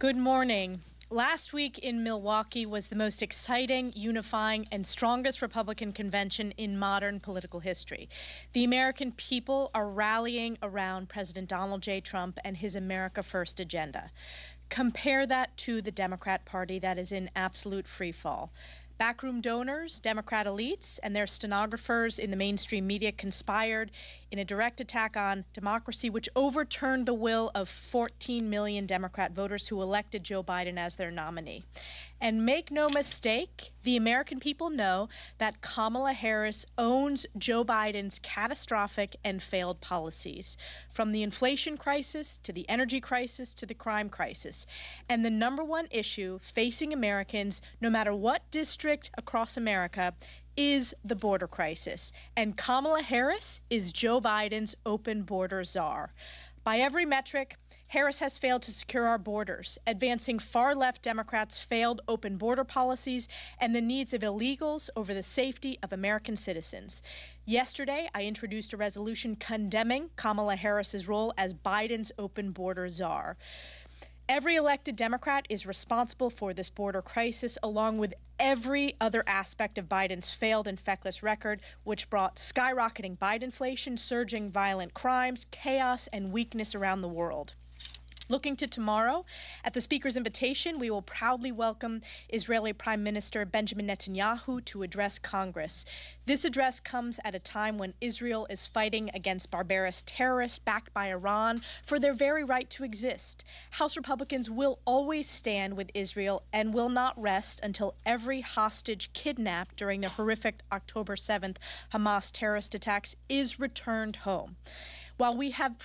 Good morning. Last week in Milwaukee was the most exciting, unifying, and strongest Republican convention in modern political history. The American people are rallying around President Donald J. Trump and his America First agenda. Compare that to the Democrat Party that is in absolute freefall. Backroom donors, Democrat elites, and their stenographers in the mainstream media conspired in a direct attack on democracy, which overturned the will of 14 million Democrat voters who elected Joe Biden as their nominee. And make no mistake, the American people know that Kamala Harris owns Joe Biden's catastrophic and failed policies, from the inflation crisis to the energy crisis to the crime crisis. And the number one issue facing Americans, no matter what district across America, is the border crisis. And Kamala Harris is Joe Biden's open border czar. By every metric, Harris has failed to secure our borders, advancing far-left Democrats' failed open border policies and the needs of illegals over the safety of American citizens. Yesterday, I introduced a resolution condemning Kamala Harris's role as Biden's open border czar. Every elected Democrat is responsible for this border crisis, along with every other aspect of Biden's failed and feckless record, which brought skyrocketing Bidenflation, surging violent crimes, chaos, and weakness around the world. Looking to tomorrow, at the Speaker's invitation, we will proudly welcome Israeli Prime Minister Benjamin Netanyahu to address Congress. This address comes at a time when Israel is fighting against barbarous terrorists backed by Iran for their very right to exist. House Republicans will always stand with Israel and will not rest until every hostage kidnapped during the horrific October 7th Hamas terrorist attacks is returned home. While we have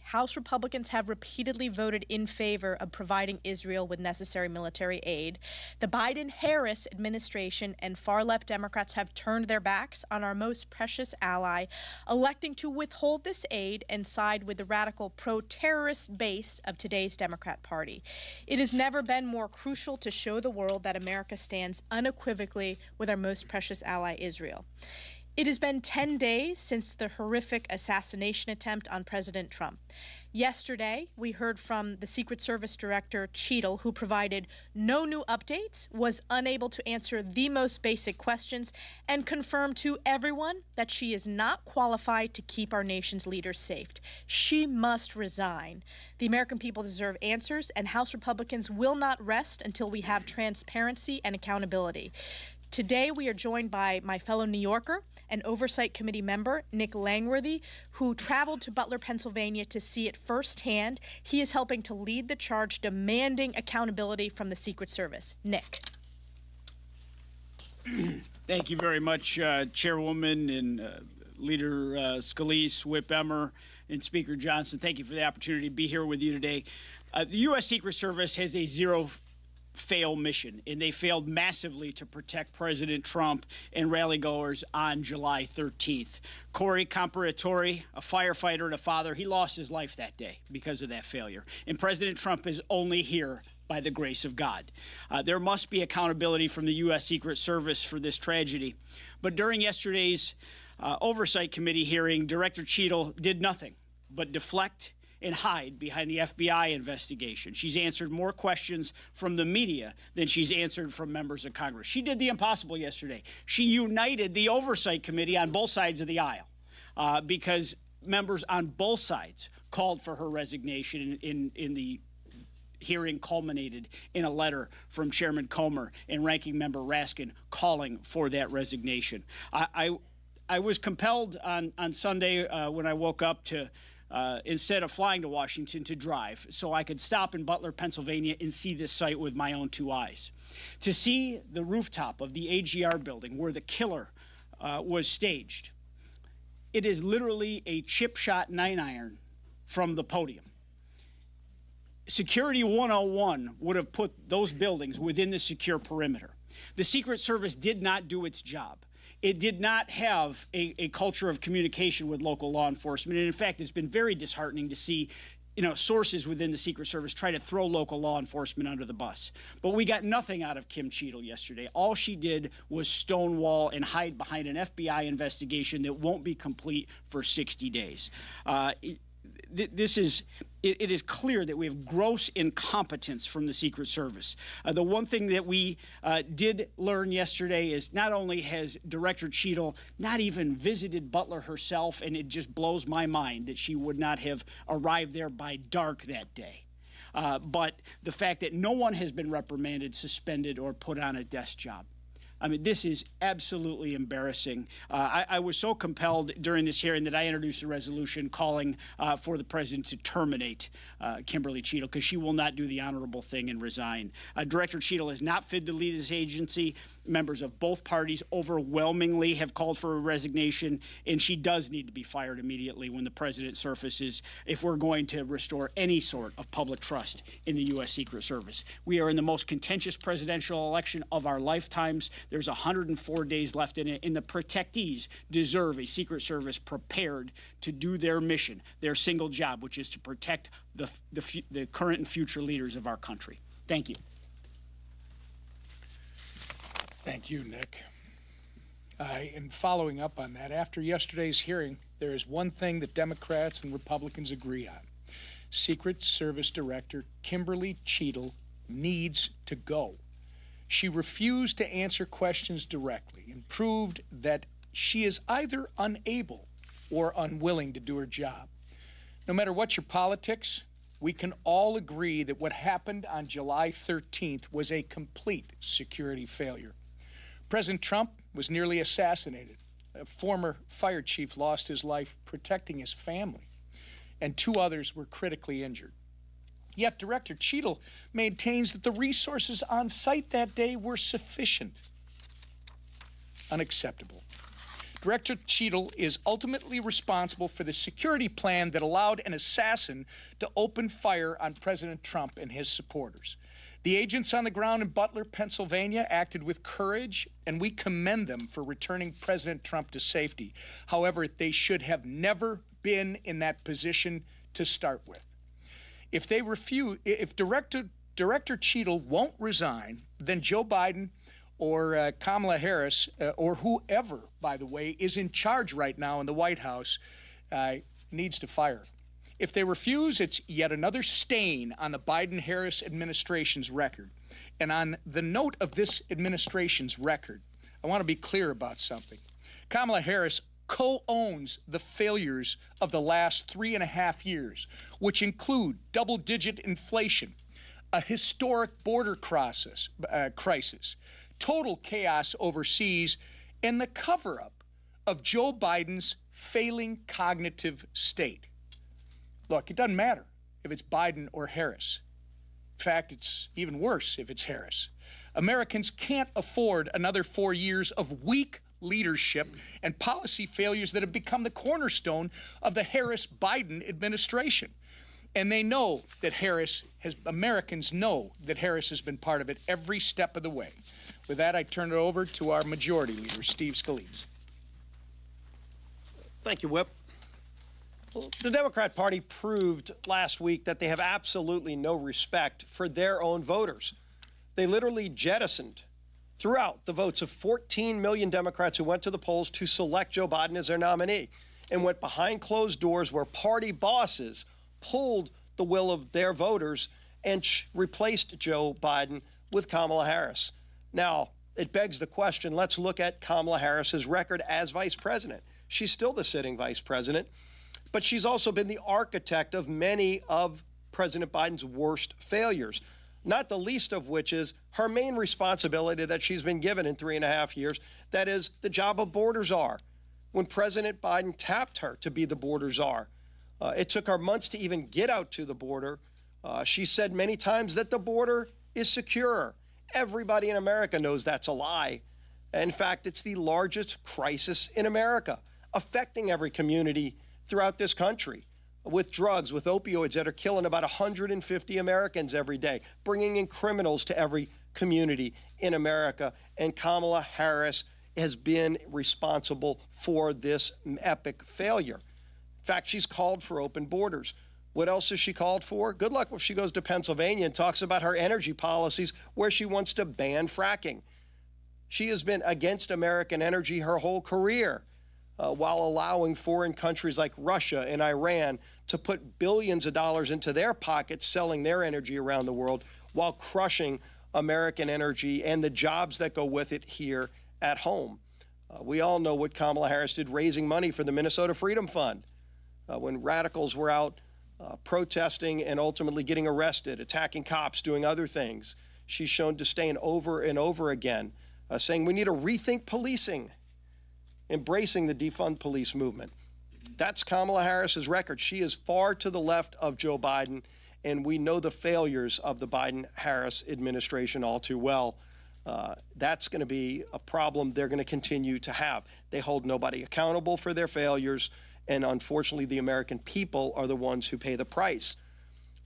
House Republicans have repeatedly voted in favor of providing Israel with necessary military aid, the Biden-Harris administration and far-left Democrats have turned their backs on our most precious ally, electing to withhold this aid and side with the radical pro-terrorist base of today's Democrat Party. It has never been more crucial to show the world that America stands unequivocally with our most precious ally, Israel. It has been 10 days since the horrific assassination attempt on President Trump. Yesterday, we heard from the Secret Service Director Cheadle, who provided no new updates, was unable to answer the most basic questions, and confirmed to everyone that she is not qualified to keep our nation's leaders safe. She must resign. The American people deserve answers, and House Republicans will not rest until we have transparency and accountability. Today, we are joined by my fellow New Yorker and Oversight Committee member, Nick Langworthy, who traveled to Butler, Pennsylvania to see it firsthand. He is helping to lead the charge demanding accountability from the Secret Service. Nick. Thank you very much, Chairwoman and Leader Scalise, Whip Emmer, and Speaker Johnson. Thank you for the opportunity to be here with you today. The U.S. Secret Service has a zero-fail mission, and they failed massively to protect President Trump and rally-goers on July 13th. Corey Comparatori, a firefighter and a father, he lost his life that day because of that failure. And President Trump is only here by the grace of God. There must be accountability from the U.S. Secret Service for this tragedy. But during yesterday's Oversight Committee hearing, Director Cheadle did nothing but deflect and hide behind the FBI investigation. She's answered more questions from the media than she's answered from members of Congress. She did the impossible yesterday. She united the Oversight Committee on both sides of the aisle because members on both sides called for her resignation in the hearing culminated in a letter from Chairman Comer and Ranking Member Raskin calling for that resignation. I was compelled on Sunday when I woke up to instead of flying to Washington, to drive so I could stop in Butler, Pennsylvania and see this site with my own two eyes. To see the rooftop of the AGR building where the killer was staged. It is literally a chip shot 9-iron from the podium. Security 101 would have put those buildings within the secure perimeter. The Secret Service did not do its job. It did not have a culture of communication with local law enforcement. And in fact, it's been very disheartening to see sources within the Secret Service try to throw local law enforcement under the bus. But we got nothing out of Kim Cheadle yesterday. All she did was stonewall and hide behind an FBI investigation that won't be complete for 60 days. it is clear that we have gross incompetence from the Secret Service. The one thing that we did learn yesterday is not only has Director Cheadle not even visited Butler herself, and it just blows my mind that she would not have arrived there by dark that day, but the fact that no one has been reprimanded, suspended, or put on a desk job. I mean, this is absolutely embarrassing. I was so compelled during this hearing that I introduced a resolution calling for the president to terminate Kimberly Cheadle, because she will not do the honorable thing and resign. Director Cheadle is not fit to lead this agency. Members of both parties overwhelmingly have called for a resignation, and she does need to be fired immediately when the president surfaces if we're going to restore any sort of public trust in the U.S. Secret Service. We are in the most contentious presidential election of our lifetimes. There's 104 days left in it, and the protectees deserve a Secret Service prepared to do their mission, their single job, which is to protect the current and future leaders of our country. Thank you. Thank you, Nick. And following up on that, after yesterday's hearing, there is one thing that Democrats and Republicans agree on. Secret Service Director Kimberly Cheadle needs to go. She refused to answer questions directly and proved that she is either unable or unwilling to do her job. No matter what your politics, we can all agree that what happened on July 13th was a complete security failure. President Trump was nearly assassinated. A former fire chief lost his life protecting his family, and 2 others were critically injured. Yet Director Cheadle maintains that the resources on site that day were sufficient. Unacceptable. Director Cheadle is ultimately responsible for the security plan that allowed an assassin to open fire on President Trump and his supporters. The agents on the ground in Butler, Pennsylvania acted with courage, and we commend them for returning President Trump to safety. However, they should have never been in that position to start with. If Director Cheadle won't resign, then Joe Biden or Kamala Harris, or whoever, by the way, is in charge right now in the White House, needs to fire her. If they refuse, it's yet another stain on the Biden-Harris administration's record. And on the note of this administration's record, I want to be clear about something. Kamala Harris co-owns the failures of the last 3.5 years, which include double-digit inflation, a historic border crisis, total chaos overseas, and the cover-up of Joe Biden's failing cognitive state. Look, it doesn't matter if it's Biden or Harris. In fact, it's even worse if it's Harris. Americans can't afford another 4 years of weak leadership and policy failures that have become the cornerstone of the Harris-Biden administration. And they know that Americans know that Harris has been part of it every step of the way. With that, I turn it over to our majority leader, Steve Scalise. Thank you, Whip. Well, the Democrat Party proved last week that they have absolutely no respect for their own voters. They literally jettisoned throughout the votes of 14 million Democrats who went to the polls to select Joe Biden as their nominee, and went behind closed doors where party bosses pulled the will of their voters and replaced Joe Biden with Kamala Harris. Now, it begs the question, let's look at Kamala Harris's record as vice president. She's still the sitting vice president, but she's also been the architect of many of President Biden's worst failures, not the least of which is her main responsibility that she's been given in 3.5 years, that is the job of border czar. When President Biden tapped her to be the border czar, it took her months to even get out to the border. She said many times that the border is secure. Everybody in America knows that's a lie. In fact, it's the largest crisis in America, affecting every community throughout this country, with drugs, with opioids that are killing about 150 Americans every day, bringing in criminals to every community in America. And Kamala Harris has been responsible for this epic failure. In fact, she's called for open borders. What else has she called for? Good luck if she goes to Pennsylvania and talks about her energy policies where she wants to ban fracking. She has been against American energy her whole career. while allowing foreign countries like Russia and Iran to put billions of dollars into their pockets selling their energy around the world while crushing American energy and the jobs that go with it here at home. We all know what Kamala Harris did raising money for the Minnesota Freedom Fund when radicals were out protesting and ultimately getting arrested, attacking cops, doing other things. She's shown disdain over and over again, saying we need to rethink policing, embracing the defund police movement. That's Kamala Harris's record. She is far to the left of Joe Biden, and we know the failures of the Biden-Harris administration all too well. That's going to be a problem they're going to continue to have. They hold nobody accountable for their failures, and unfortunately, the American people are the ones who pay the price.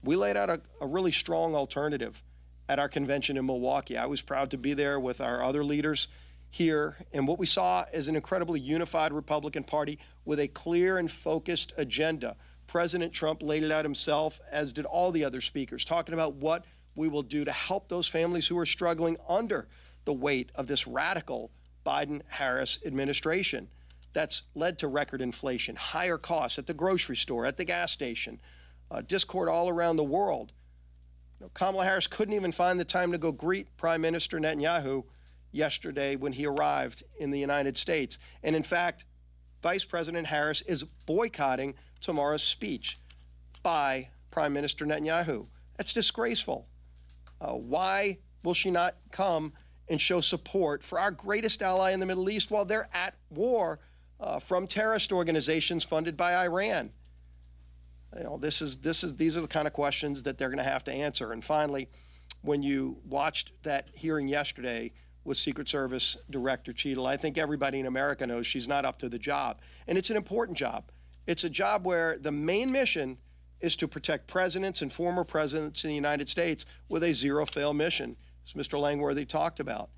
We laid out a really strong alternative at our convention in Milwaukee. I was proud to be there with our other leaders here, and what we saw is an incredibly unified Republican Party with a clear and focused agenda. President Trump laid it out himself, as did all the other speakers, talking about what we will do to help those families who are struggling under the weight of this radical Biden-Harris administration that's led to record inflation, higher costs at the grocery store, at the gas station, discord all around the world. Kamala Harris couldn't even find the time to go greet Prime Minister Netanyahu yesterday when he arrived in the United States. And in fact, Vice President Harris is boycotting tomorrow's speech by Prime Minister Netanyahu. That's disgraceful. Why will she not come and show support for our greatest ally in the Middle East while they're at war from terrorist organizations funded by Iran? These are the kind of questions that they're going to have to answer. And finally, when you watched that hearing yesterday with Secret Service Director Cheadle, I think everybody in America knows she's not up to the job. And it's an important job. It's a job where the main mission is to protect presidents and former presidents in the United States with a zero-fail mission, as Mr. Langworthy talked about.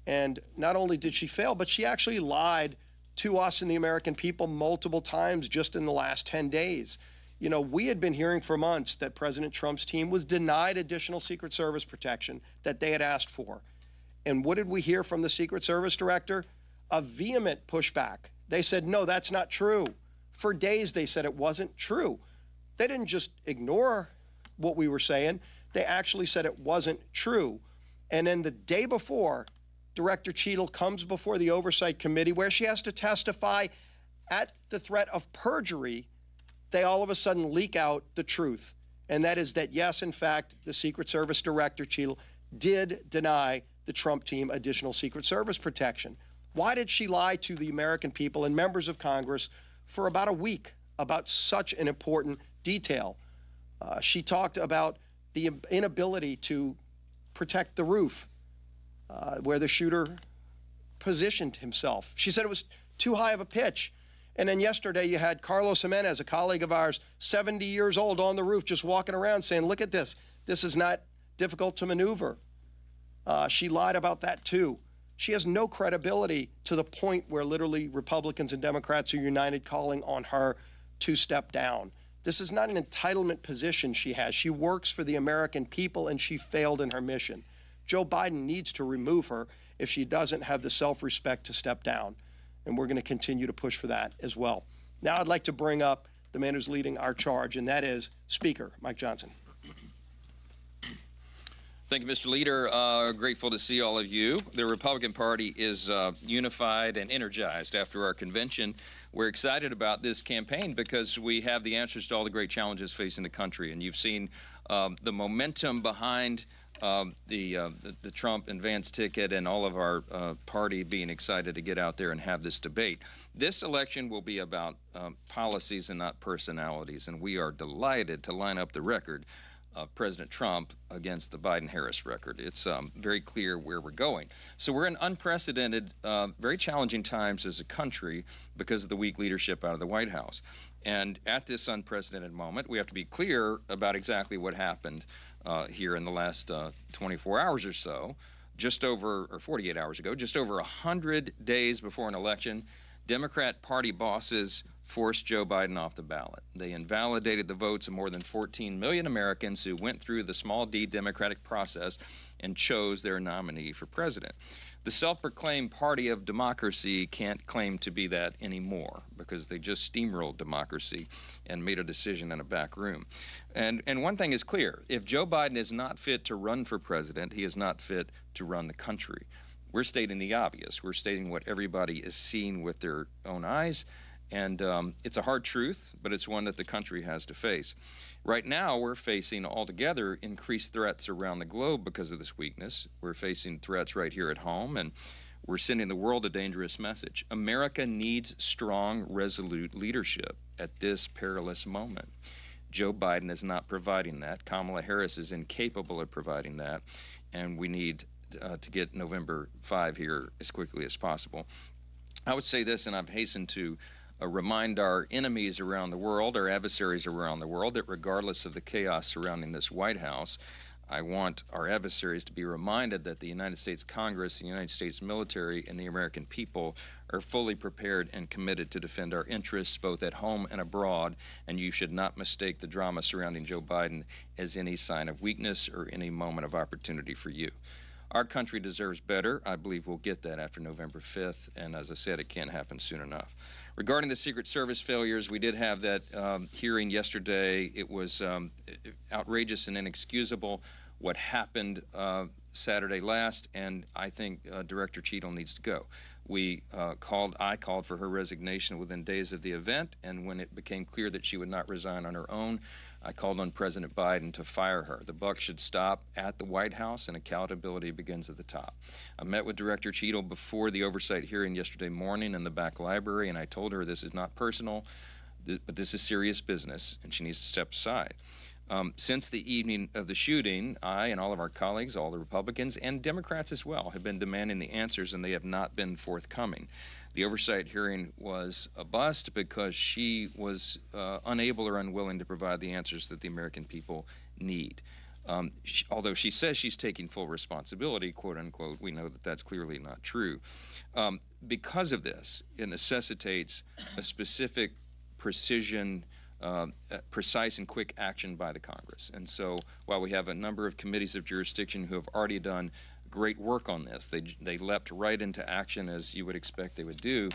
And not only did she fail, but she actually lied to us and the American people multiple times just in the last 10 days. We had been hearing for months that President Trump's team was denied additional Secret Service protection that they had asked for. And what did we hear from the Secret Service director? A vehement pushback. They said, no, that's not true. For days, they said it wasn't true. They didn't just ignore what we were saying. They actually said it wasn't true. And then the day before, Director Cheadle comes before the Oversight Committee where she has to testify at the threat of perjury. They all of a sudden leak out the truth. And that is that, yes, in fact, the Secret Service Director Cheadle did deny the Trump team additional Secret Service protection. Why did she lie to the American people and members of Congress for about a week about such an important detail? She talked about the inability to protect the roof where the shooter positioned himself. She said it was too high of a pitch. And then yesterday you had Carlos Jimenez, a colleague of ours, 70 years old, on the roof just walking around saying, look at this. This is not difficult to maneuver. She lied about that too. She has no credibility to the point where literally Republicans and Democrats are united calling on her to step down. This is not an entitlement position she has. She works for the American people, and she failed in her mission. Joe Biden needs to remove her if she doesn't have the self-respect to step down. And we're going to continue to push for that as well. Now I'd like to bring up the man who's leading our charge, and that is Speaker Mike Johnson. Thank you, Mr. Leader. Grateful to see all of you. The Republican Party is unified and energized after our convention. We're excited about this campaign because we have the answers to all the great challenges facing the country. And you've seen the momentum behind the Trump and Vance ticket and all of our party being excited to get out there and have this debate. This election will be about policies and not personalities. And we are delighted to line up the record of President Trump against the Biden-Harris record. It's very clear where we're going. So we're in unprecedented, very challenging times as a country because of the weak leadership out of the White House. And at this unprecedented moment, we have to be clear about exactly what happened here in the last 24 hours or so. Or 48 hours ago, just over 100 days before an election, Democrat Party bosses forced Joe Biden off the ballot. They invalidated the votes of more than 14 million Americans who went through the small d Democratic process and chose their nominee for president. The self-proclaimed party of democracy can't claim to be that anymore because they just steamrolled democracy and made a decision in a back room. And one thing is clear. If Joe Biden is not fit to run for president, he is not fit to run the country. We're stating the obvious. We're stating what everybody is seeing with their own eyes. And it's a hard truth, but it's one that the country has to face. Right now, we're facing altogether increased threats around the globe because of this weakness. We're facing threats right here at home, and we're sending the world a dangerous message. America needs strong, resolute leadership at this perilous moment. Joe Biden is not providing that. Kamala Harris is incapable of providing that, and we need to get November 5 here as quickly as possible. I would say this, and I've hastened to remind our enemies around the world, our adversaries around the world, that regardless of the chaos surrounding this White House, I want our adversaries to be reminded that the United States Congress, the United States military, and the American people are fully prepared and committed to defend our interests both at home and abroad, and you should not mistake the drama surrounding Joe Biden as any sign of weakness or any moment of opportunity for you. Our country deserves better. I believe we'll get that after November 5th, and as I said, it can't happen soon enough. Regarding the Secret Service failures, we did have that hearing yesterday. It was outrageous and inexcusable what happened Saturday last, and I think Director Cheadle needs to go. I called for her resignation within days of the event, and when it became clear that she would not resign on her own, I called on President Biden to fire her. The buck should stop at the White House, and accountability begins at the top. I met with Director Cheadle before the oversight hearing yesterday morning in the back library, and I told her this is not personal, but this is serious business, and she needs to step aside. Since the evening of the shooting, I and all of our colleagues, all the Republicans and Democrats as well, have been demanding the answers, and they have not been forthcoming. The oversight hearing was a bust because she was unable or unwilling to provide the answers that the American people need. Although she says she's taking full responsibility, quote unquote, we know that that's clearly not true. Because of this, it necessitates a specific precision, precise and quick action by the Congress. And so while we have a number of committees of jurisdiction who have already done great work on this, they leapt right into action as you would expect they would do.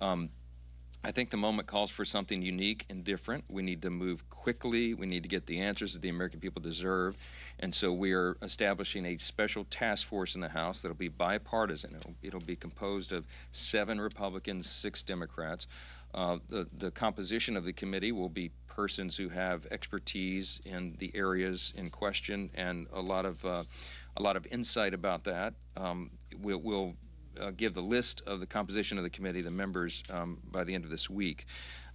I think the moment calls for something unique and different. We need to move quickly. We need to get the answers that the American people deserve. And so we are establishing a special task force in the House that'll be bipartisan. It'll be composed of 7 Republicans, 6 Democrats. The composition of the committee will be persons who have expertise in the areas in question and a lot of insight about that. We'll give the list of the composition of the committee, the members, by the end of this week.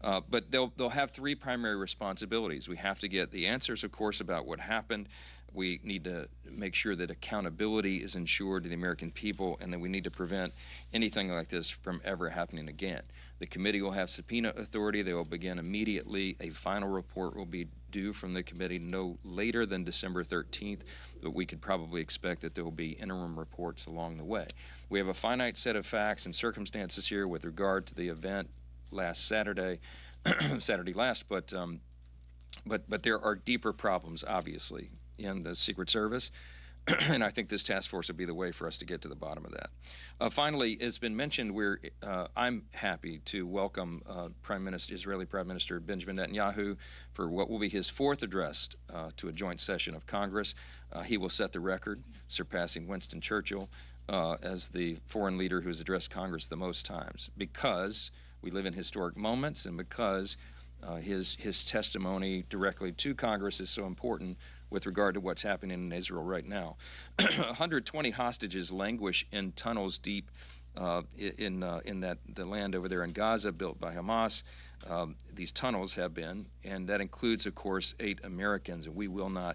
But they'll have 3 primary responsibilities. We have to get the answers, of course, about what happened. We need to make sure that accountability is ensured to the American people, and then we need to prevent anything like this from ever happening again. The committee will have subpoena authority. They will begin immediately. A final report will be due from the committee no later than December 13th, but we could probably expect that there will be interim reports along the way. We have a finite set of facts and circumstances here with regard to the event last Saturday, but there are deeper problems, obviously, in the Secret Service, and I think this task force will be the way for us to get to the bottom of that. Finally, it's been mentioned I'm happy to welcome Israeli Prime Minister Benjamin Netanyahu for what will be his 4th address to a joint session of Congress. He will set the record, surpassing Winston Churchill as the foreign leader who has addressed Congress the most times, because we live in historic moments and because his testimony directly to Congress is so important with regard to what's happening in Israel right now. 120 hostages languish in tunnels deep in the land over there in Gaza built by Hamas. These tunnels have been, and that includes, of course, 8 Americans, and we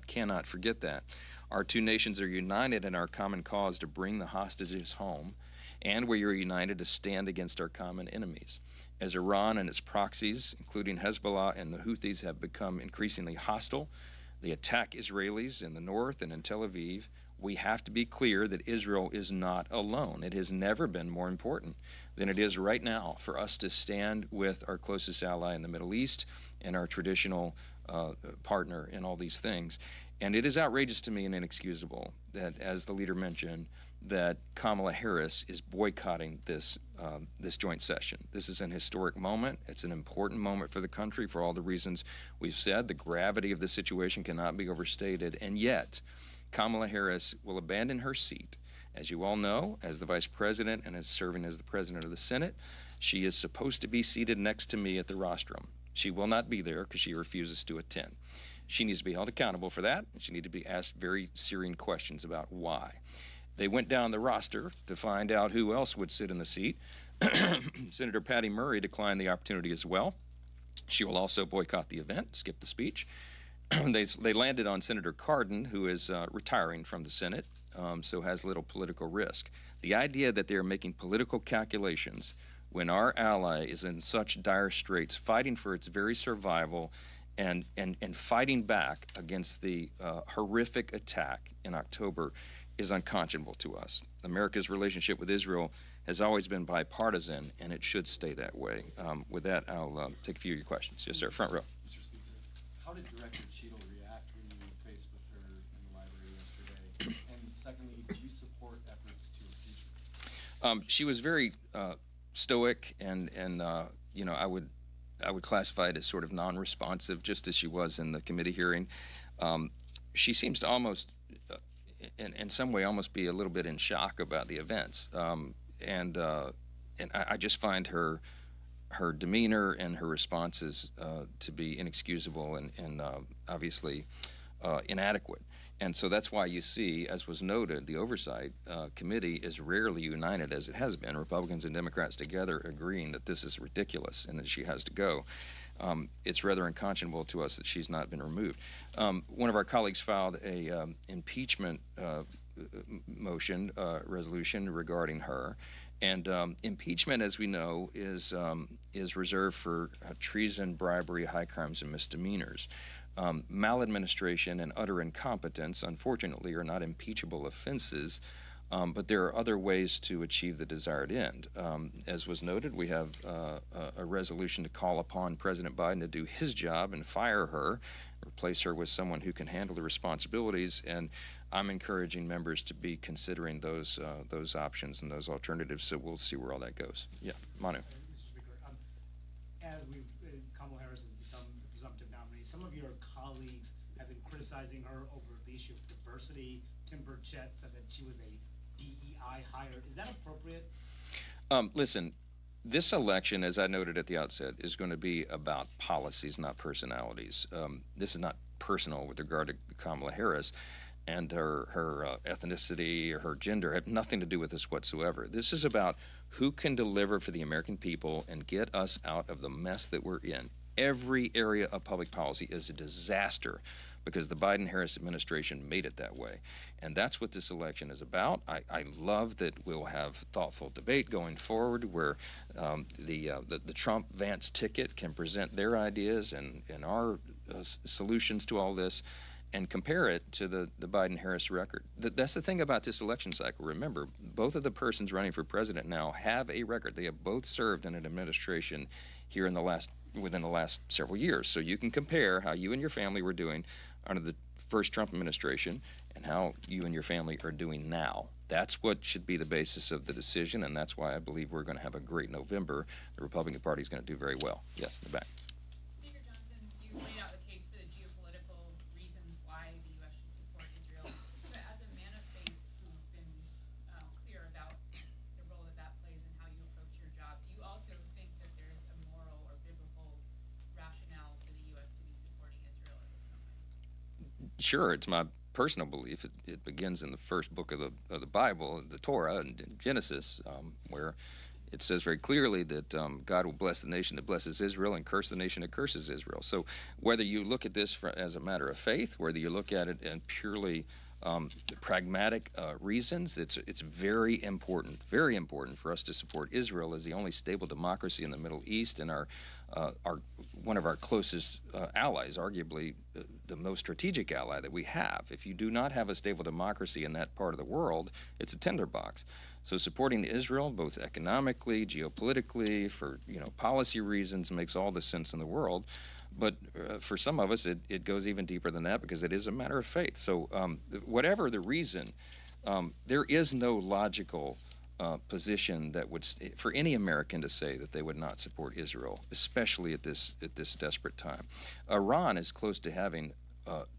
cannot forget that. Our 2 nations are united in our common cause to bring the hostages home, and we are united to stand against our common enemies. As Iran and its proxies, including Hezbollah and the Houthis, have become increasingly hostile, they attack Israelis in the north and in Tel Aviv, we have to be clear that Israel is not alone. It has never been more important than it is right now for us to stand with our closest ally in the Middle East and our traditional partner in all these things. And it is outrageous to me and inexcusable that, as the leader mentioned, that Kamala Harris is boycotting this joint session. This is an historic moment. It's an important moment for the country for all the reasons we've said. The gravity of the situation cannot be overstated, and yet Kamala Harris will abandon her seat. As you all know, as the Vice President and as serving as the President of the Senate, she is supposed to be seated next to me at the rostrum. She will not be there because she refuses to attend. She needs to be held accountable for that, and she needs to be asked very searing questions about why. They went down the roster to find out who else would sit in the seat. Senator Patty Murray declined the opportunity as well. She will also boycott the event, skip the speech. They landed on Senator Cardin, who is retiring from the Senate, so has little political risk. The idea that they're making political calculations when our ally is in such dire straits, fighting for its very survival and fighting back against the horrific attack in October is unconscionable to us. America's relationship with Israel has always been bipartisan, and it should stay that way. With that, I'll take a few of your questions. Yes, sir, front row. Mr. Speaker, how did Director Cheadle react when you were faced with her in the library yesterday? And secondly, do you support efforts to impeach her? She was very stoic, and you know, I would classify it as sort of non-responsive, just as she was in the committee hearing. She seems to almost, in some way, almost be a little bit in shock about the events, and I just find her demeanor and her responses to be inexcusable and obviously inadequate. And so that's why you see, as was noted, the Oversight Committee is rarely united as it has been, Republicans and Democrats together agreeing that this is ridiculous and that she has to go. It's rather unconscionable to us that she's not been removed. One of our colleagues filed a impeachment resolution regarding her. And impeachment, as we know, is reserved for treason, bribery, high crimes, and misdemeanors. Maladministration and utter incompetence, unfortunately, are not impeachable offenses, but there are other ways to achieve the desired end. As was noted, we have a resolution to call upon President Biden to do his job and fire her, replace her with someone who can handle the responsibilities, and I'm encouraging members to be considering those options and those alternatives, so we'll see where all that goes. Yeah, Manu. Mr. Speaker, as Kamala Harris has become the presumptive nominee, some of your colleagues have been criticizing her over the issue of diversity. Tim Burchett said that she was a DEI hire. Is that appropriate? Listen, this election, as I noted at the outset, is going to be about policies, not personalities. This is not personal with regard to Kamala Harris, and her ethnicity or her gender have nothing to do with this whatsoever. This is about who can deliver for the American people and get us out of the mess that we're in. Every area of public policy is a disaster because the Biden-Harris administration made it that way. And that's what this election is about. I love that we'll have thoughtful debate going forward where the Trump-Vance ticket can present their ideas and our solutions to all this and compare it to the Biden-Harris record. That's the thing about this election cycle. Remember, both of the persons running for president now have a record. They have both served in an administration here within the last several years. So you can compare how you and your family were doing under the first Trump administration and how you and your family are doing now. That's what should be the basis of the decision, and that's why I believe we're going to have a great November. The Republican Party is going to do very well. Yes, in the back. Speaker Johnson, you laid out the case for the geopolitical reasons why the U.S. should support Israel. But as a man of faith who's been clear about the role that plays in how you approach your job, do you also think that there's a moral or biblical rationale for the U.S. to be supporting Israel at this moment? Sure, it's my personal belief. It begins in the first book of the Bible, the Torah, and in Genesis, where it says very clearly that God will bless the nation that blesses Israel and curse the nation that curses Israel. So whether you look at this as a matter of faith, whether you look at it in purely pragmatic reasons, it's very important for us to support Israel as the only stable democracy in the Middle East and our one of our closest allies, arguably the most strategic ally that we have. If you do not have a stable democracy in that part of the world, it's a tinderbox. So supporting Israel, both economically, geopolitically, for policy reasons, makes all the sense in the world. But for some of us, it goes even deeper than that because it is a matter of faith. So whatever the reason There is no logical position that would, for any American to say that they would not support Israel, especially at this desperate time. Iran is close to having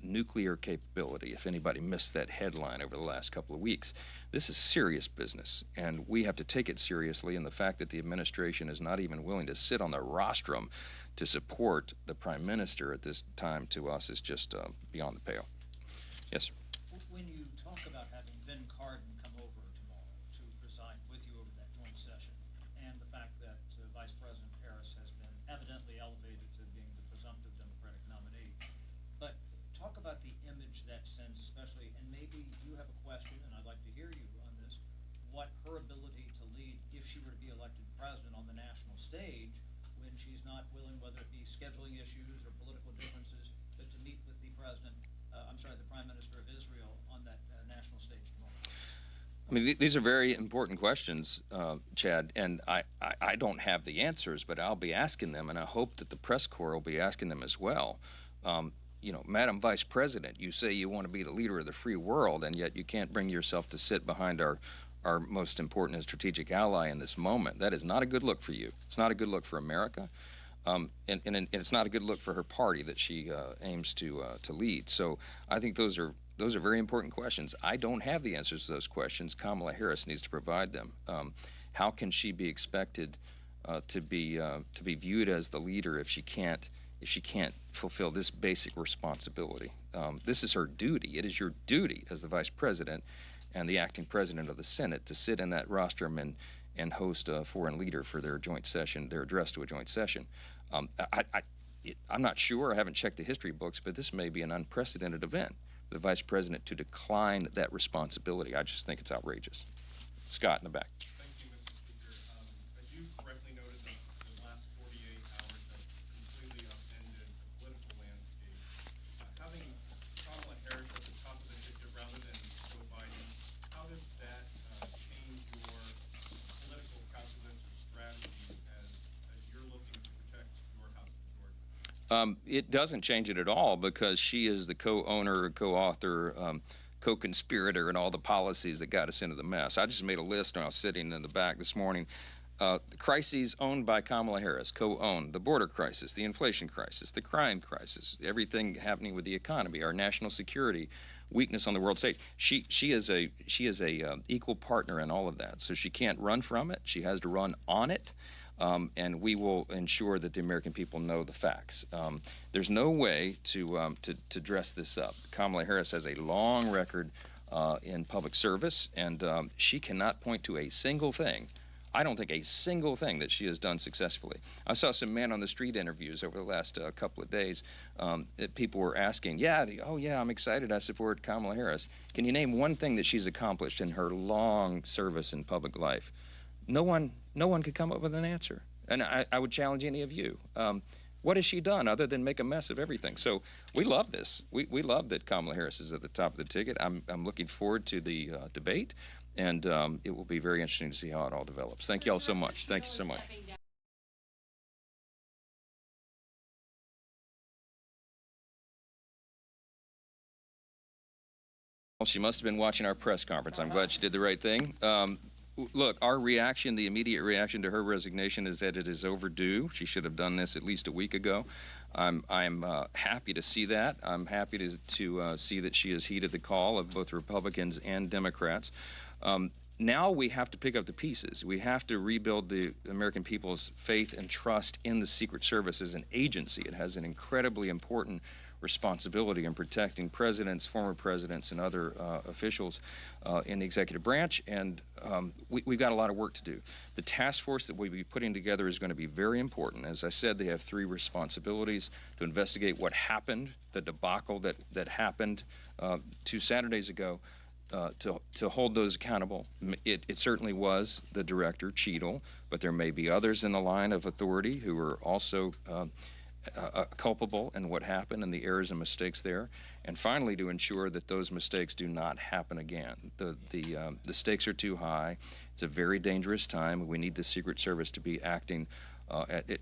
nuclear capability, if anybody missed that headline over the last couple of weeks. This is serious business, and we have to take it seriously, and the fact that the administration is not even willing to sit on the rostrum to support the Prime Minister at this time, to us, is just beyond the pale. Yes, sir. When you talk about having Ben Cardin come over tomorrow to preside with you over that joint session, and the fact that Vice President Harris has been evidently elevated to being the presumptive Democratic nominee, but talk about the image that sends, especially, and maybe you have a question, and I'd like to hear you on this, what her ability to lead, if she were to be elected president on the national stage, when she's not willing, whether it be scheduling issues or political differences, but to meet with the president, the Prime Minister of Israel on that national stage tomorrow? I mean, these are very important questions, Chad, and I don't have the answers, but I'll be asking them, and I hope that the press corps will be asking them as well. You know, Madam Vice President, you say you want to be the leader of the free world, and yet you can't bring yourself to sit behind our most important and strategic ally in this moment. That is not a good look for you. It's not a good look for America. And it's not a good look for her party that she aims to lead. So I think those are very important questions. I don't have the answers to those questions. Kamala Harris needs to provide them. How can she be expected to be viewed as the leader if she can't fulfill this basic responsibility? This is her duty. It is your duty as the Vice President and the acting President of the Senate to sit in that rostrum and host a foreign leader for their joint session, their address to a joint session. I'm not sure, I haven't checked the history books, but this may be an unprecedented event for the Vice President to decline that responsibility. I just think it's outrageous. Scott in the back. Thank you, Mr. Speaker. As you correctly noted, the last 48 hours have completely upended the political landscape. Having Kamala Harris at the top of the ticket rather than Joe Biden, how does that change your political calculus or strategy as you're looking to protect your House majority? It doesn't change it at all, because she is the co-owner, co-author, co-conspirator in all the policies that got us into the mess. I just made a list when I was sitting in the back this morning. Crises owned by Kamala Harris, co-owned: the border crisis, the inflation crisis, the crime crisis, everything happening with the economy, our national security, weakness on the world stage. She is a equal partner in all of that. So she can't run from it. She has to run on it. And we will ensure that the American people know the facts. There's no way to dress this up. Kamala Harris has a long record in public service, and she cannot point to a single thing, I don't think a single thing, that she has done successfully. I saw some man on the street interviews over the last couple of days that people were asking, oh yeah, I'm excited, I support Kamala Harris. Can you name one thing that she's accomplished in her long service in public life? No one could come up with an answer. And I would challenge any of you. What has she done other than make a mess of everything? So we love this. We love that Kamala Harris is at the top of the ticket. I'm looking forward to the debate, and it will be very interesting to see how it all develops. Thank you all so much. Thank you so much. Well, she must have been watching our press conference. I'm glad she did the right thing. Look, our reaction, the immediate reaction to her resignation, is that it is overdue. She should have done this at least a week ago. I'm happy to see that. I'm happy to see that she has heeded the call of both Republicans and Democrats. Now we have to pick up the pieces. We have to rebuild the American people's faith and trust in the Secret Service as an agency. It has an incredibly important responsibility in protecting presidents, former presidents, and other officials in the executive branch, and we've got a lot of work to do. The task force that we'll be putting together is going to be very important. As I said, they have three responsibilities: to investigate what happened, the debacle that happened 2 Saturdays ago, to hold those accountable. It certainly was the director, Cheadle, but there may be others in the line of authority who are also culpable in what happened and the errors and mistakes there, and finally to ensure that those mistakes do not happen again. The stakes are too high. It's a very dangerous time. We need the Secret Service to be acting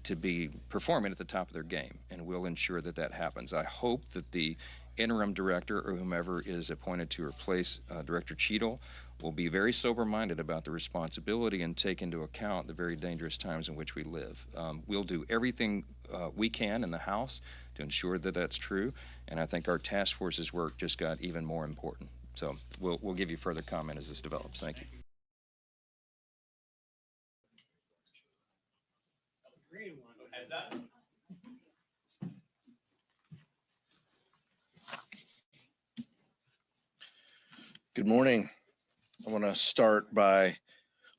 to be performing at the top of their game, and we'll ensure that that happens. I hope that the interim director or whomever is appointed to replace Director Cheadle will be very sober-minded about the responsibility and take into account the very dangerous times in which we live. We'll do everything we can in the House to ensure that that's true, and I think our task force's work just got even more important. So we'll give you further comment as this develops. Thank you. Good morning. I want to start by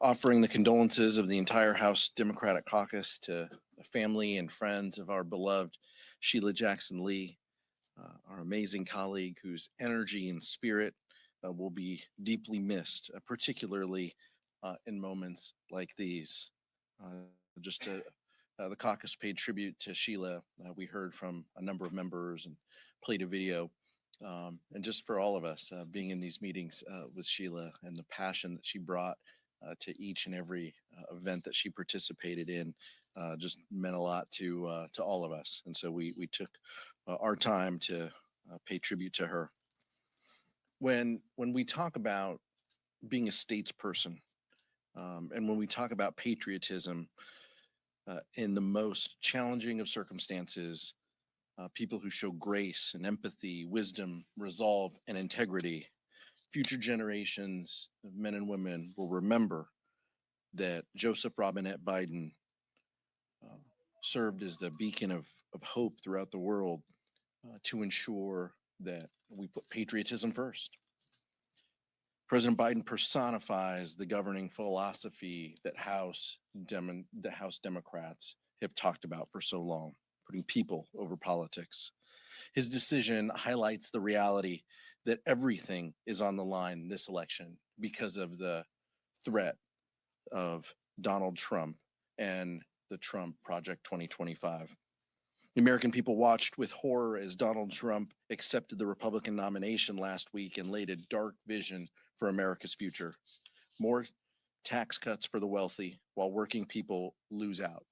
offering the condolences of the entire House Democratic Caucus to the family and friends of our beloved Sheila Jackson Lee, our amazing colleague whose energy and spirit will be deeply missed, particularly in moments like these. The caucus paid tribute to Sheila. We heard from a number of members and played a video. And just for all of us being in these meetings with Sheila and the passion that she brought to each and every event that she participated in just meant a lot to all of us. And so we took our time to pay tribute to her. When we talk about being a statesperson and when we talk about patriotism in the most challenging of circumstances, people who show grace and empathy, wisdom, resolve, and integrity, future generations of men and women will remember that Joseph Robinette Biden served as the beacon of hope throughout the world to ensure that we put patriotism first. President Biden personifies the governing philosophy that the House Democrats have talked about for so long, putting people over politics. His decision highlights the reality that everything is on the line this election because of the threat of Donald Trump and the Trump Project 2025. The American people watched with horror as Donald Trump accepted the Republican nomination last week and laid a dark vision for America's future. More tax cuts for the wealthy while working people lose out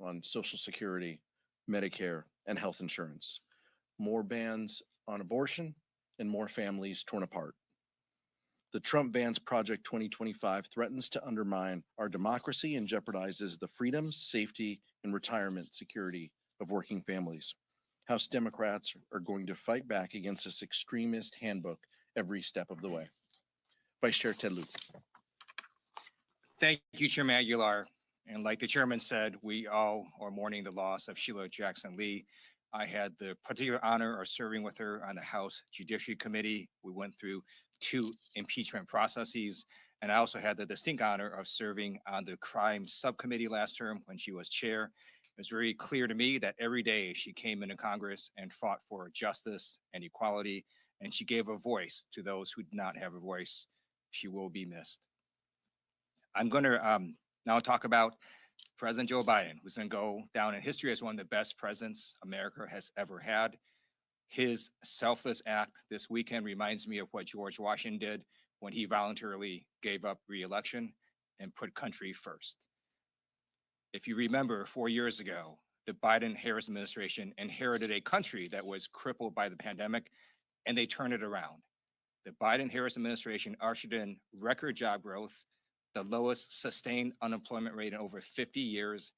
on Social Security, Medicare, and health insurance. More bans on abortion and more families torn apart. The Trump bans Project 2025 threatens to undermine our democracy and jeopardizes the freedoms, safety, and retirement security of working families. House Democrats are going to fight back against this extremist handbook every step of the way. Vice Chair Ted Lieu. Thank you, Chairman Aguilar. And like the chairman said, we all are mourning the loss of Sheila Jackson Lee. I had the particular honor of serving with her on the House Judiciary Committee. We went through 2 impeachment processes, and I also had the distinct honor of serving on the Crime Subcommittee last term when she was chair. It was very clear to me that every day she came into Congress and fought for justice and equality, and she gave a voice to those who did not have a voice. She will be missed. I'm going to now talk about President Joe Biden, who's going to go down in history as one of the best presidents America has ever had. His selfless act this weekend reminds me of what George Washington did when he voluntarily gave up re-election and put country first. If you remember, 4 years ago, the Biden-Harris administration inherited a country that was crippled by the pandemic, and they turned it around. The Biden-Harris administration ushered in record job growth, the lowest sustained unemployment rate in over 50 years,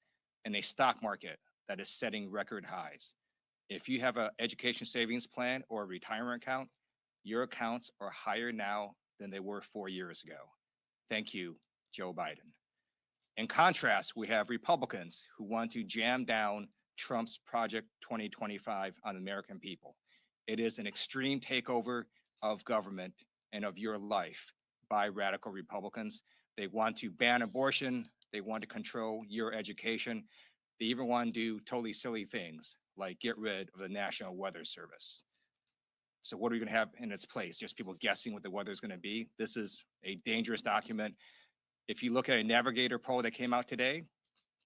and a stock market that is setting record highs. If you have an education savings plan or a retirement account, your accounts are higher now than they were 4 years ago. Thank you, Joe Biden. In contrast, we have Republicans who want to jam down Trump's Project 2025 on the American people. It is an extreme takeover of government and of your life by radical Republicans. They want to ban abortion. They want to control your education. They even want to do totally silly things like get rid of the National Weather Service. So what are we going to have in its place? Just people guessing what the weather is going to be? This is a dangerous document. If you look at a Navigator poll that came out today,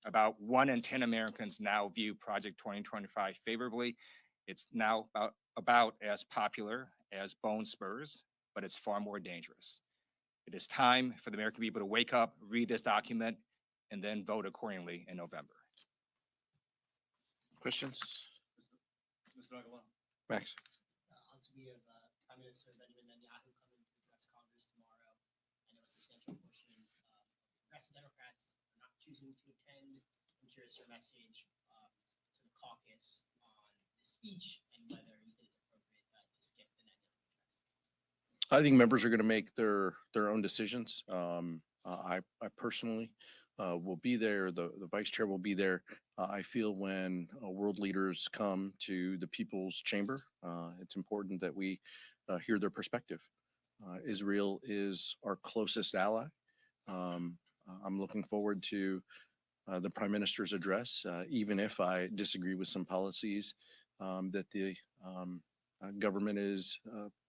about 1 in 10 Americans now view Project 2025 favorably. It's now about as popular as bone spurs, but it's far more dangerous. It is time for the American people to wake up, read this document, and then vote accordingly in November. Questions? Mr. Aguilar. Max? Also, we have Prime Minister Benjamin Netanyahu coming to address Congress tomorrow. I know a substantial portion of progressive Democrats are not choosing to attend. I'm curious your message to the caucus on the speech and whether you think it's appropriate to skip the Netanyahu address. I think members are going to make their own decisions. I personally will be there. The vice chair will be there. I feel when world leaders come to the People's Chamber, it's important that we hear their perspective. Israel is our closest ally. I'm looking forward to the Prime Minister's address, even if I disagree with some policies that the government is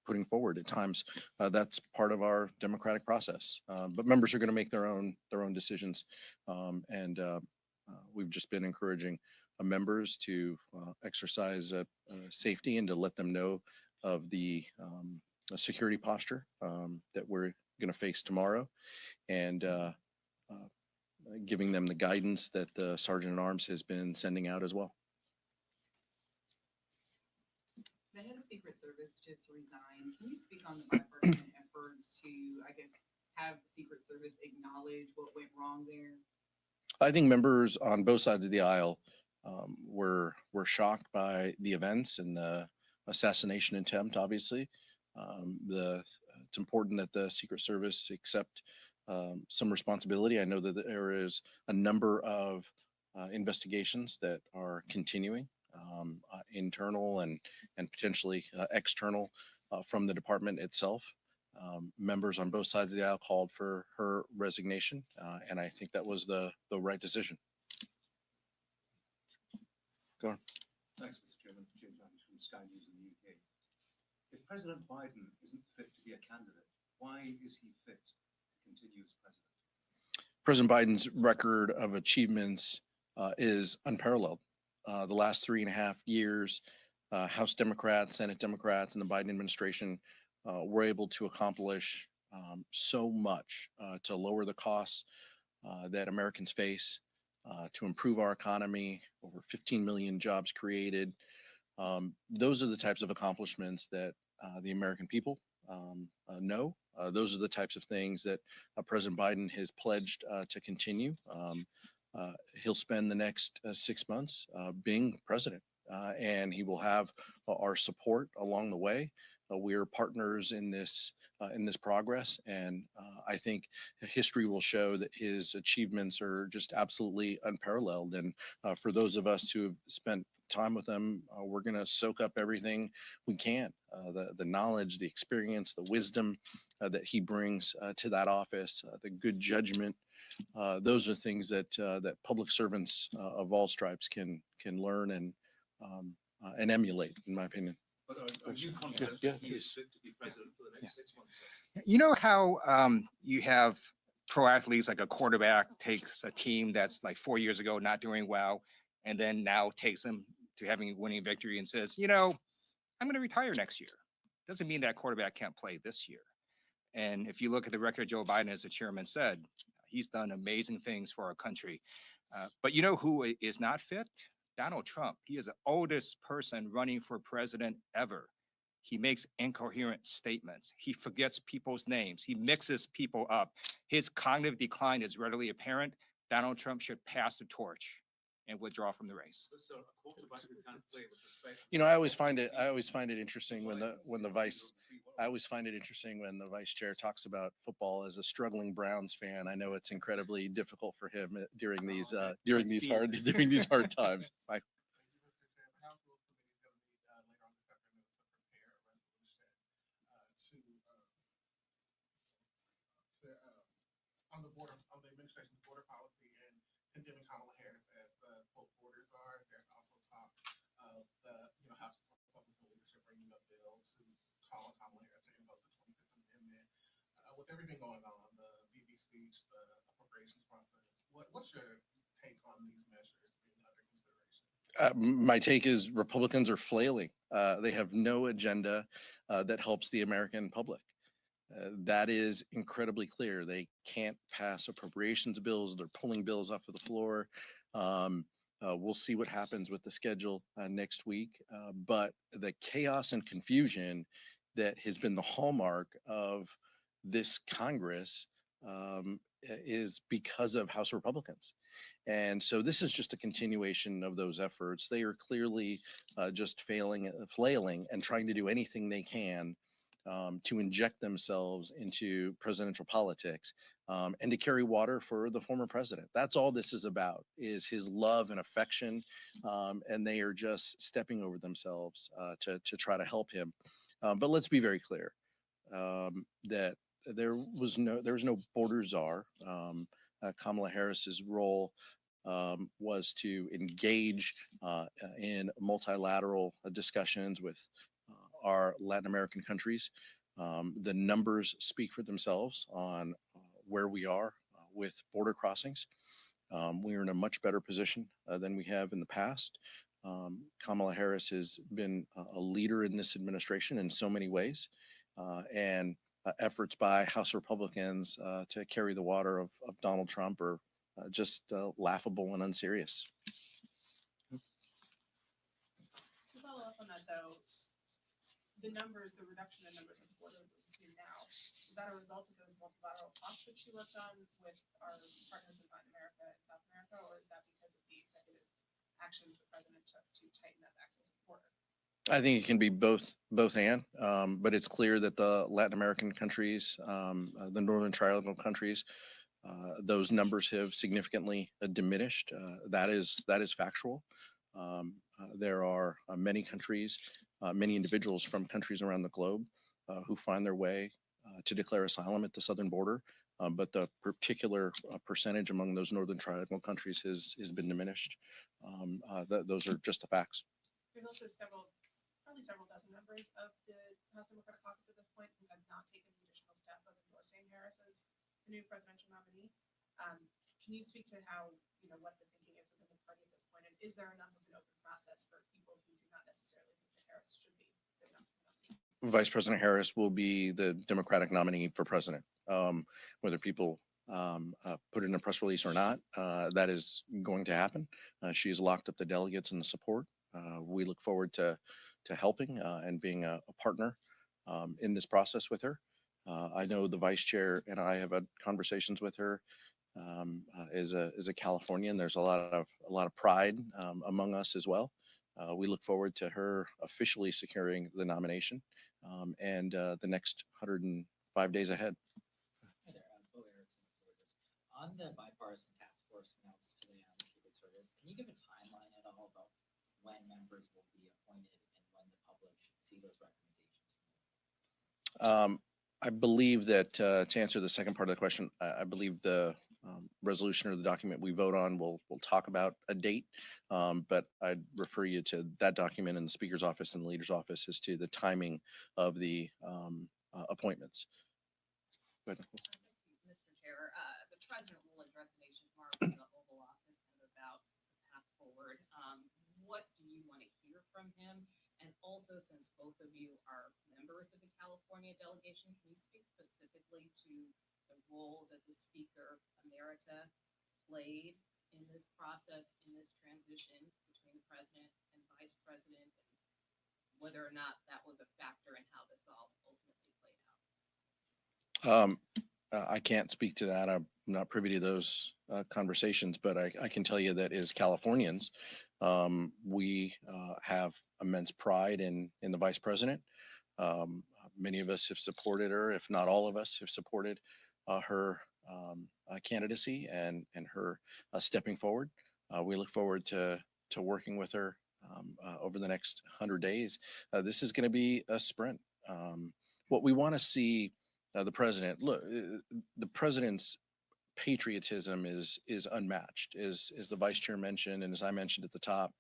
putting forward at times. That's part of our democratic process. But members are going to make their own decisions, and we've just been encouraging members to exercise safety and to let them know of the security posture that we're going to face tomorrow, and giving them the guidance that the Sergeant at Arms has been sending out as well. The head of Secret Service just resigned. Can you speak on the bipartisan efforts to, I guess, have the Secret Service acknowledge what went wrong there? I think members on both sides of the aisle were shocked by the events and the assassination attempt. Obviously, it's important that the Secret Service accept some responsibility. I know that there is a number of investigations that are continuing, internal and potentially external from the department itself. Members on both sides of the aisle called for her resignation, and I think that was the right decision. Go on. Thanks, Mr. Chairman. James Andrews from Sky News in the UK. If President Biden isn't fit to be a candidate, why is he fit to continue as president? President Biden's record of achievements is unparalleled. The last 3.5 years, House Democrats, Senate Democrats, and the Biden administration were able to accomplish so much to lower the costs that Americans face, to improve our economy, over 15 million jobs created. Those are the types of accomplishments that the American people know. Those are the types of things that President Biden has pledged to continue. He'll spend the next 6 months being president, and he will have our support along the way. We're partners in this progress, and I think history will show that his achievements are just absolutely unparalleled. And for those of us who have spent time with him, we're going to soak up everything we can, the knowledge, the experience, the wisdom that he brings to that office, the good judgment. Those are things that public servants of all stripes can learn and emulate, in my opinion. But are you confident Yeah, that he is fit to be president for the next 6 months? You know how you have pro athletes like a quarterback takes a team that's like 4 years ago not doing well, and then now takes them to having a winning victory and says, you know, I'm going to retire next year. Doesn't mean that quarterback can't play this year. And if you look at the record, Joe Biden, as the chairman said, he's done amazing things for our country. But you know who is not fit? Donald Trump. He is the oldest person running for president ever. He makes incoherent statements. He forgets people's names. He mixes people up. His cognitive decline is readily apparent. Donald Trump should pass the torch and withdraw from the race. So a quarterback who can't play with respect. You know, I always find it interesting when the vice chair talks about football as a struggling Browns fan. I know it's incredibly difficult for him during these hard times. Mike. On the border, on the administration's border policy and condemning Kamala Harris as the quote borders are. There's also talk of the House Republican leadership bringing a bill to call on Kamala Harris to invoke the 25th Amendment. With everything going on, the BB speech, the appropriations process, what's your take on these measures being under consideration? My take is Republicans are flailing. They have no agenda that helps the American public. That is incredibly clear. They can't pass appropriations bills. They're pulling bills off of the floor. We'll see what happens with the schedule next week. But the chaos and confusion that has been the hallmark of this Congress is because of House Republicans. And so this is just a continuation of those efforts. They are clearly just flailing and trying to do anything they can to inject themselves into presidential politics and to carry water for the former president. That's all this is about, is his love and affection, and they are just stepping over themselves to try to help him. But let's be very clear that there's no border czar. Kamala Harris's role was to engage in multilateral discussions with our Latin American countries. The numbers speak for themselves on where we are with border crossings. We are in a much better position than we have in the past. Kamala Harris has been a leader in this administration in so many ways, and efforts by House Republicans to carry the water of Donald Trump are just laughable and unserious. To follow up on that, though, the reduction in numbers of border that we see now, is that a result of those multilateral talks that she worked on with our partners in Latin America and South America, or is that because of the executive actions the president took to tighten up access to the border? I think it can be both and, but it's clear that the Latin American countries, the Northern Triangle countries, those numbers have significantly diminished. That is factual. There are many countries, many individuals from countries around the globe who find their way to declare asylum at the southern border, but the particular percentage among those Northern Triangle countries has been diminished. Those are just the facts. There's also probably several dozen members of the House Democratic Caucus at this point who have not taken the additional step of endorsing Harris as the new presidential nominee. Can you speak to how, what the thinking is within the party at this point? And is there enough of an open process for people who do not necessarily think that Harris should be the nominee? Vice President Harris will be the Democratic nominee for president. Whether people put it in a press release or not, that is going to happen. She has locked up the delegates and the support. We look forward to helping and being a partner in this process with her. I know the vice chair and I have had conversations with her. As a Californian, there's a lot of pride among us as well. We look forward to her officially securing the nomination and the next 105 days ahead. Hi there, Bo Erickson. On the bipartisan task force announced today on the Secret Service, can you give a timeline at all about when members will be appointed and when the public should see those recommendations? I believe that to answer the second part of the question, I believe the resolution or the document we vote on will talk about a date, but I'd refer you to that document in the Speaker's office and the Leader's office as to the timing of the appointments. Go ahead. Mr. Chair, the president will address the nation tomorrow from the Oval Office and about the path forward. What do you want to hear from him? And also, since both of you are members of the California delegation, can you speak specifically to the role that the Speaker Emerita played in this process, in this transition between the president and vice president, and whether or not that was a factor in how this all ultimately played out? I can't speak to that. I'm not privy to those conversations, but I can tell you that as Californians, we have immense pride in the vice president. Many of us have supported her, if not all of us have supported her candidacy and her stepping forward. We look forward to working with her over the next 100 days. This is going to be a sprint. What we want to see the president, look, the president's patriotism is unmatched, as the vice chair mentioned, and as I mentioned at the top.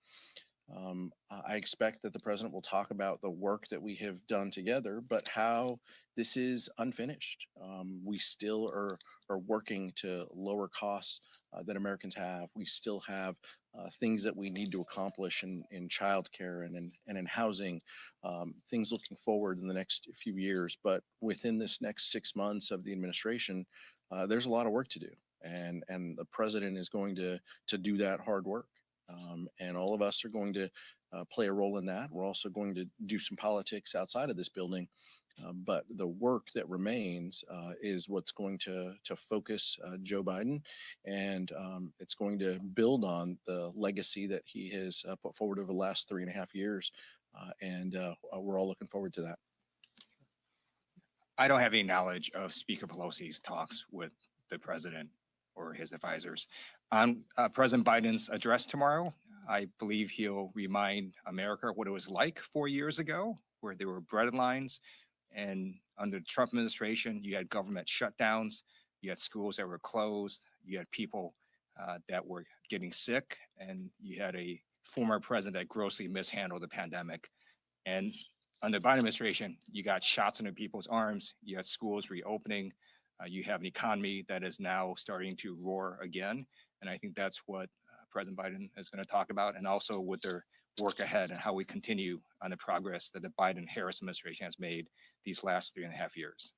I expect that the president will talk about the work that we have done together, but how this is unfinished. We still are working to lower costs that Americans have. We still have things that we need to accomplish in childcare and in housing, things looking forward in the next few years. But within this next 6 months of the administration, there's a lot of work to do. And the president is going to do that hard work. And all of us are going to play a role in that. We're also going to do some politics outside of this building. But the work that remains is what's going to focus Joe Biden, and it's going to build on the legacy that he has put forward over the last 3.5 years. And we're all looking forward to that. I don't have any knowledge of Speaker Pelosi's talks with the president or his advisors. On President Biden's address tomorrow, I believe he'll remind America what it was like 4 years ago, where there were bread lines. And under the Trump administration, you had government shutdowns, you had schools that were closed, you had people that were getting sick, and you had a former president that grossly mishandled the pandemic. And under the Biden administration, you got shots into people's arms, you had schools reopening, you have an economy that is now starting to roar again. And I think that's what President Biden is going to talk about, and also with their work ahead and how we continue on the progress that the Biden-Harris administration has made these last 3.5 years.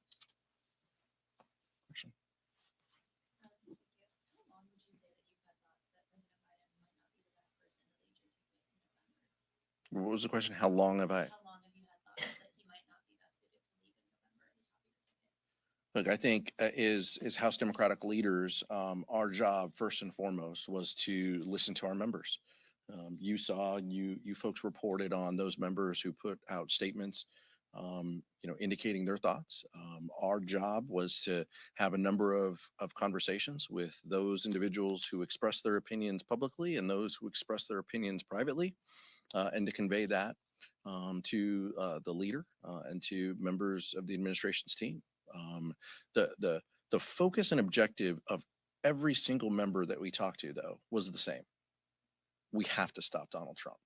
What was the question? How long have I? How long have you had thoughts that he might not be best suited to lead in November at the top of your ticket? Look, I think as House Democratic leaders, our job first and foremost was to listen to our members. You saw, you folks reported on those members who put out statements, indicating their thoughts. Our job was to have a number of conversations with those individuals who express their opinions publicly and those who express their opinions privately, and to convey that to the leader and to members of the administration's team. The focus and objective of every single member that we talked to, though, was the same. We have to stop Donald Trump.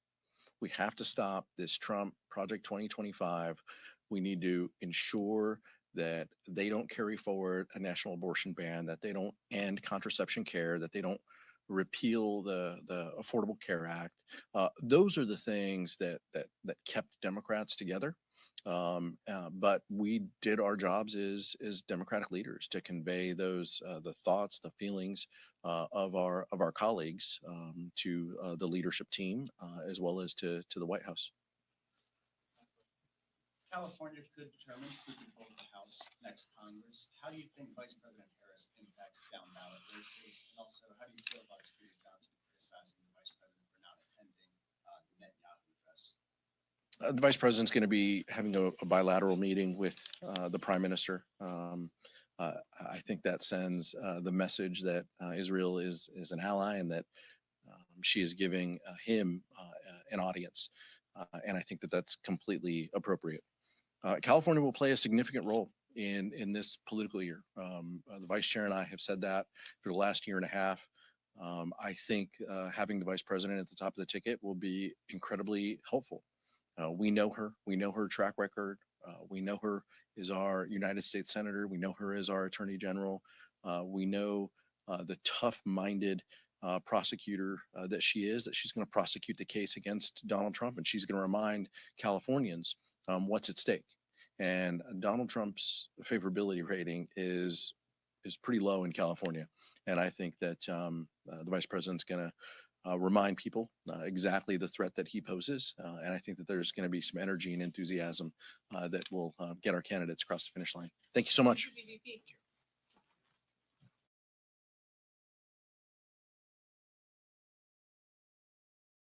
We have to stop this Trump Project 2025. We need to ensure that they don't carry forward a national abortion ban, that they don't end contraception care, that they don't repeal the Affordable Care Act. Those are the things that kept Democrats together. But we did our jobs as Democratic leaders to convey those the thoughts, the feelings of our colleagues to the leadership team, as well as to the White House. California could determine who controls the House next Congress. How do you think Vice President Harris impacts down ballot races? And also, how do you feel about Speaker Johnson criticizing the Vice President for not attending the Netanyahu address? The Vice President's going to be having a bilateral meeting with the Prime Minister. I think that sends the message that Israel is an ally and that she is giving him an audience. And I think that that's completely appropriate. California will play a significant role in this political year. The Vice Chair and I have said that for the last 1.5 years. I think having the Vice President at the top of the ticket will be incredibly helpful. We know her track record. We know her as our United States Senator. We know her as our Attorney General. We know the tough-minded prosecutor that she is, that she's going to prosecute the case against Donald Trump, and she's going to remind Californians what's at stake. And Donald Trump's favorability rating is pretty low in California. And I think that the Vice President's going to remind people exactly the threat that he poses. And I think that there's going to be some energy and enthusiasm that will get our candidates across the finish line. Thank you so much.